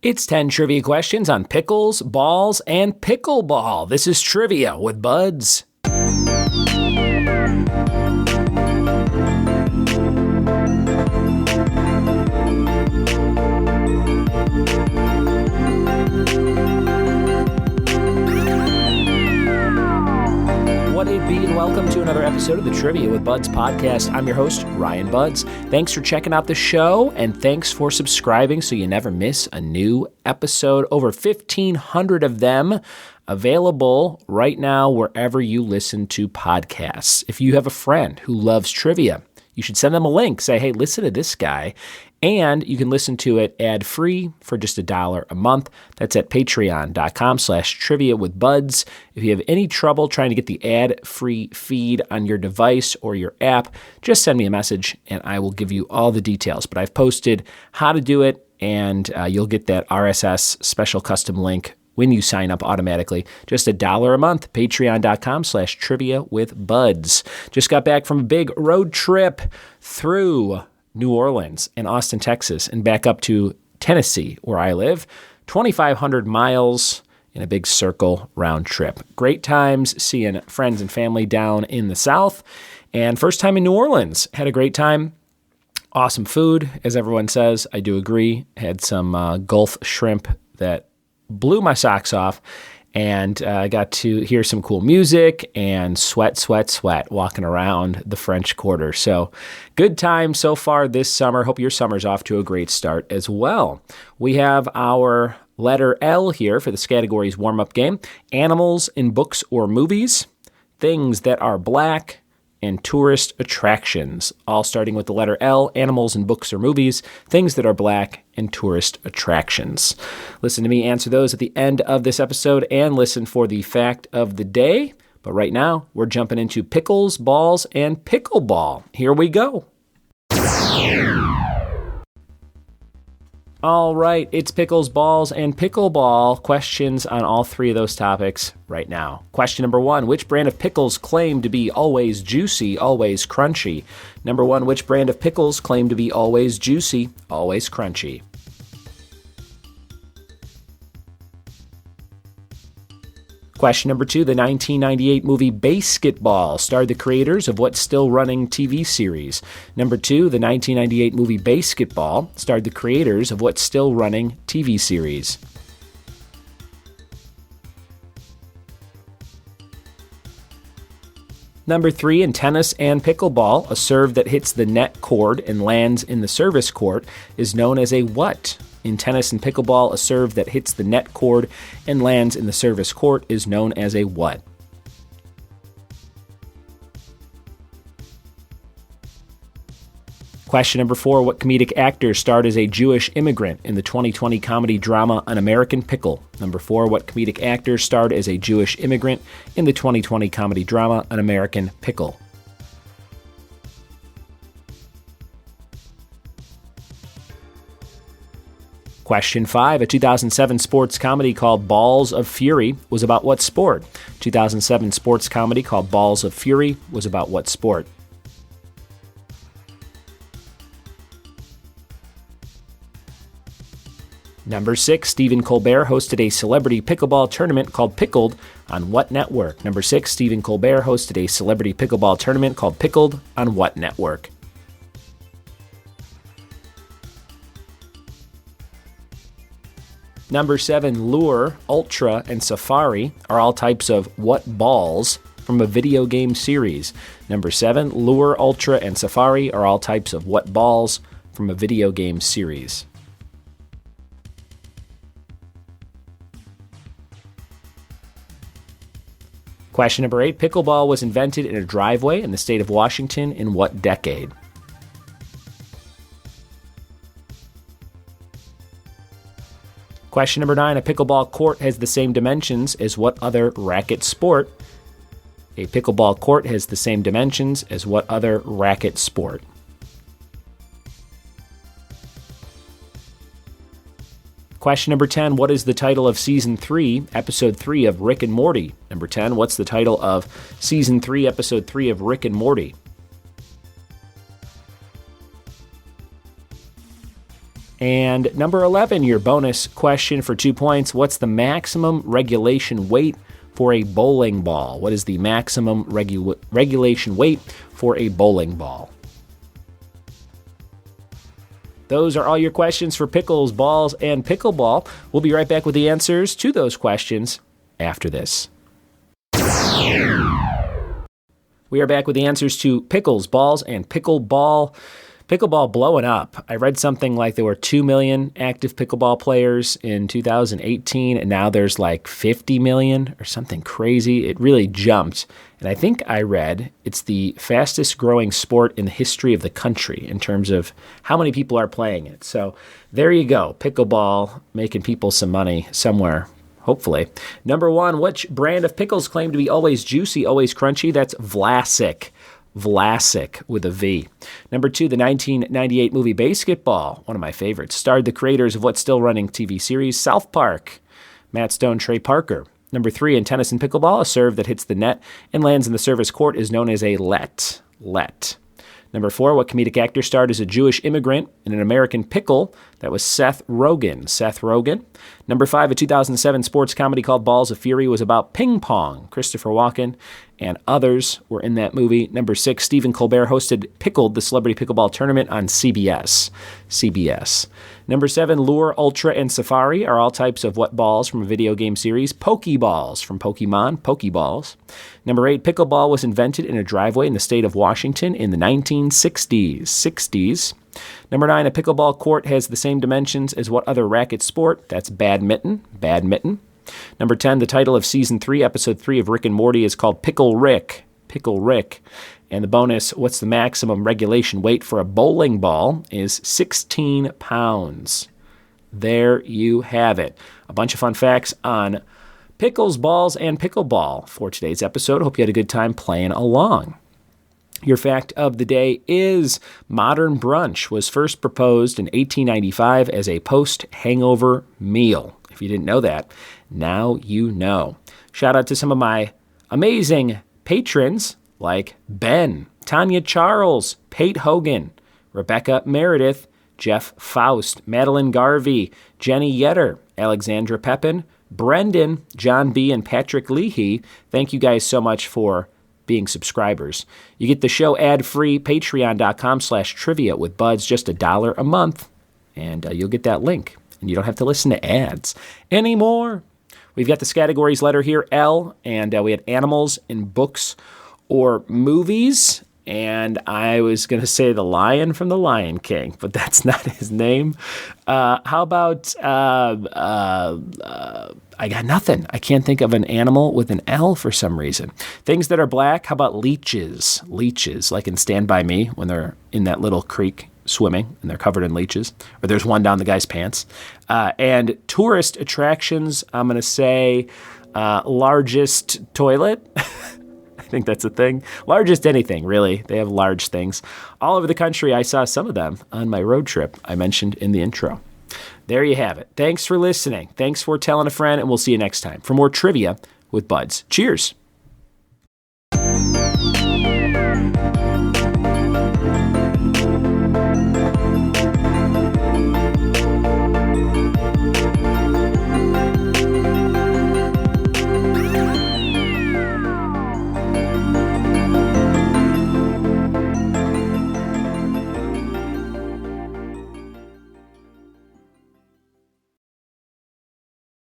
It's 10 trivia questions on pickles, balls, and pickleball. This is Trivia with Buds. What it be, and welcome to another episode of the Trivia with Buds podcast. I'm your host, Ryan Buds. Thanks for checking out the show, and thanks for subscribing so you never miss a new episode. Over 1,500 of them available right now wherever you listen to podcasts. If you have a friend who loves trivia, you should send them a link. Say, hey, listen to this guy. And you can listen to it ad-free for just $1 a month. That's at patreon.com/trivia with buds. If you have any trouble trying to get the ad-free feed on your device or your app, just send me a message and I will give you all the details. But I've posted how to do it, and you'll get that RSS special custom link when you sign up automatically. Just $1 a month, patreon.com/trivia with buds. Just got back from a big road trip through New Orleans and Austin, Texas, and back up to Tennessee, where I live. 2,500 miles in a big circle round trip. Great times seeing friends and family down in the South. And first time in New Orleans. Had a great time. Awesome food, as everyone says. I do agree. Had some Gulf shrimp that blew my socks off. And I got to hear some cool music and sweat walking around the French Quarter. So good time so far this summer. Hope your summer's off to a great start as well. We have our letter L here for this category's warm-up game. Animals in books or movies, things that are black, and tourist attractions. All starting with the letter L, animals in books or movies, things that are black, and tourist attractions. Listen to me answer those at the end of this episode and listen for the fact of the day. But right now, we're jumping into pickles, balls, and pickleball. Here we go. All right, it's pickles, balls, and pickleball. Questions on all three of those topics right now. Question number 1, which brand of pickles claim to be always juicy, always crunchy? Number 1, which brand of pickles claim to be always juicy, always crunchy? Question number 2, the 1998 movie Basketball starred the creators of what still running TV series? Number 2, the 1998 movie Basketball starred the creators of what still running TV series? Number 3, in tennis and pickleball, a serve that hits the net cord and lands in the service court is known as a what? In tennis and pickleball, a serve that hits the net cord and lands in the service court is known as a what? Question number 4, what comedic actor starred as a Jewish immigrant in the 2020 comedy drama An American Pickle? Number 4, what comedic actor starred as a Jewish immigrant in the 2020 comedy drama An American Pickle? Question 5, a 2007 sports comedy called Balls of Fury was about what sport? 2007 sports comedy called Balls of Fury was about what sport? Number 6, Stephen Colbert hosted a celebrity pickleball tournament called Pickled on what network? Number 6, Stephen Colbert hosted a celebrity pickleball tournament called Pickled on what network? Number 7, Lure, Ultra, and Safari are all types of what balls from a video game series? Number 7, Lure, Ultra, and Safari are all types of what balls from a video game series? Question number 8, pickleball was invented in a driveway in the state of Washington in what decade? Question number 9, a pickleball court has the same dimensions as what other racket sport? A pickleball court has the same dimensions as what other racket sport? Question number 10, what is the title of Season 3, Episode 3 of Rick and Morty? Number 10, what's the title of Season 3, Episode 3 of Rick and Morty? And number 11, your bonus question for 2 points. What's the maximum regulation weight for a bowling ball? What is the maximum regulation weight for a bowling ball? Those are all your questions for Pickles, Balls, and Pickleball. We'll be right back with the answers to those questions after this. We are back with the answers to Pickles, Balls, and Pickleball. Pickleball blowing up. I read something like there were 2 million active pickleball players in 2018, and now there's like 50 million or something crazy. It really jumped. And I think I read it's the fastest growing sport in the history of the country in terms of how many people are playing it. So there you go. Pickleball making people some money somewhere. Hopefully. Number 1, which brand of pickles claim to be always juicy, always crunchy? That's Vlasic. Vlasic with a V. Number 2, the 1998 movie Basketball, one of my favorites, starred the creators of what's still running TV series South Park, Matt Stone, Trey Parker. Number 3, in tennis and pickleball, a serve that hits the net and lands in the service court is known as a let. Number 4, what comedic actor starred as a Jewish immigrant in an American pickle? That was Seth Rogen. Number 5, a 2007 sports comedy called Balls of Fury was about ping pong. Christopher Walken and others were in that movie. Number 6, Stephen Colbert hosted Pickled, the celebrity pickleball tournament on CBS. Number 7, Lure, Ultra, and Safari are all types of what balls from a video game series? Pokeballs from Pokemon, Pokeballs. Number 8, pickleball was invented in a driveway in the state of Washington in the 1960s. Number 9, a pickleball court has the same dimensions as what other racket sport? That's badminton. Number 10, the title of Season 3, Episode 3 of Rick and Morty is called Pickle Rick. And the bonus, what's the maximum regulation weight for a bowling ball, is 16 pounds. There you have it. A bunch of fun facts on pickles, balls, and pickleball for today's episode. Hope you had a good time playing along. Your fact of the day is modern brunch was first proposed in 1895 as a post-hangover meal. If you didn't know that, now you know. Shout out to some of my amazing patrons like Ben, Tonya Charles, Pate Hogan, Rebecca Meredith, Jeff Faust, Madeline Garvey, Jenny Yetter, Alexandra Pepin, Brendan, John B., and Patrick Leahy. Thank you guys so much for being subscribers. You get the show ad-free, patreon.com/trivia with Buds, just $1 a month, and you'll get that link. And you don't have to listen to ads anymore. We've got the categories letter here, L, and we had animals in books or movies. And I was going to say the lion from The Lion King, but that's not his name. How about, I got nothing. I can't think of an animal with an L for some reason. Things that are black, how about leeches? Leeches, like in Stand By Me, when they're in that little creek swimming and they're covered in leeches, or there's one down the guy's pants. And tourist attractions, I'm going to say largest toilet. I think that's a thing. Largest anything, really. They have large things. All over the country, I saw some of them on my road trip I mentioned in the intro. There you have it. Thanks for listening. Thanks for telling a friend, and we'll see you next time for more trivia with Buds. Cheers.